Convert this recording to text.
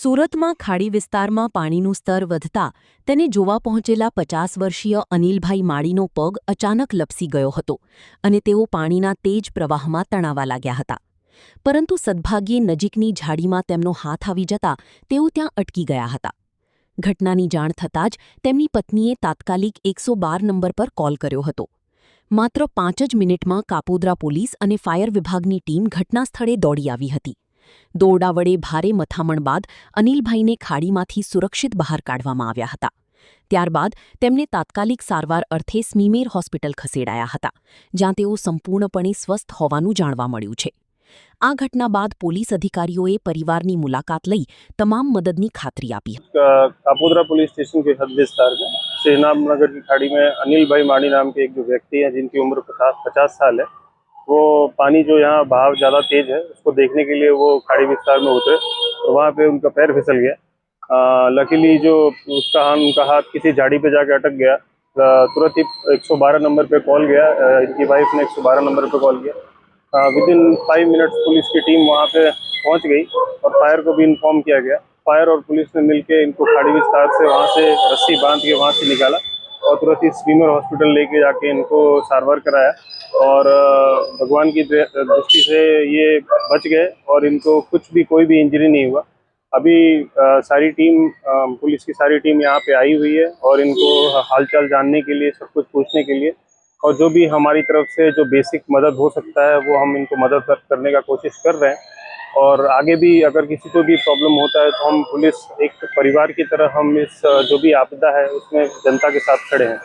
સુરતમાં ખાડી વિસ્તારમાં પાણીનું સ્તર વધતા તેને જોવા પહોંચેલા 50 વર્ષીય અનિલભાઈ માળીનો પગ અચાનક લપસી ગયો હતો અને તેઓ પાણીના તેજ પ્રવાહમાં તણાવા લાગ્યા હતા. પરંતુ સદભાગ્યે નજીકની ઝાડીમાં તેમનો હાથ આવી જતા તેઓ ત્યાં અટકી ગયા હતા. ઘટનાની જાણ થતાં જ તેમની પત્નીએ તાત્કાલિક 112 નંબર પર કોલ કર્યો હતો. માત્ર 5 જ મિનિટમાં કાપોદ્રા પોલીસ અને ફાયર વિભાગની ટીમ ઘટના સ્થળે દોડી આવી હતી. દોરડા વડે ભારે મથામણ બાદ અનિલભાઈને ખાડીમાંથી સુરક્ષિત બહાર કાઢવામાં આવ્યા હતા. ત્યારબાદ તેમને તાત્કાલિક સારવાર અર્થે સ્મીમેર હોસ્પિટલ ખસેડાયા હતા, જ્યાં તેઓ સંપૂર્ણપણે સ્વસ્થ હોવાનું જાણવા મળ્યું છે. આ ઘટના બાદ પોલીસ અધિકારીઓએ પરિવારની મુલાકાત લઈ તમામ મદદની ખાતરી આપી. कापोद्रा पुलिस स्टेशन के हद विस्तार में श्रीनाम नगर की खाड़ी में अनिल भाई माड़ी नाम के एक जो व्यक्ति है जिनकी उम्र 50 साल है, वो पानी जो यहाँ बहाव ज़्यादा तेज है उसको देखने के लिए वो खाड़ी विस्तार में उतरे तो वहाँ पे उनका पैर फिसल गया. लकीली जो उनका हाथ किसी झाड़ी पे जाके अटक गया. तुरंत ही 112 नंबर पे कॉल गया. इनकी वाइफ ने 112 नंबर पे कॉल किया. विदिन 5 मिनट्स पुलिस की टीम वहाँ पे पहुँच गई और फायर को भी इन्फॉर्म किया गया. फायर और पुलिस ने मिलकर इनको खाड़ी विस्तार से वहाँ से रस्सी बांध के वहाँ से निकाला और तुरंत ही स्वीमर हॉस्पिटल लेके जाके इनको सारवार कराया और भगवान की दृष्टि से ये बच गए और इनको कुछ भी कोई भी इंजरी नहीं हुआ. अभी सारी टीम पुलिस की सारी टीम यहाँ पे आई हुई है और इनको हालचाल जानने के लिए, सब कुछ पूछने के लिए और जो भी हमारी तरफ से जो बेसिक मदद हो सकता है वो हम इनको मदद करने का कोशिश कर रहे हैं. और आगे भी अगर किसी को भी प्रॉब्लम होता है तो हम पुलिस एक परिवार की तरह हम इस जो भी आपदा है उसमें जनता के साथ खड़े हैं.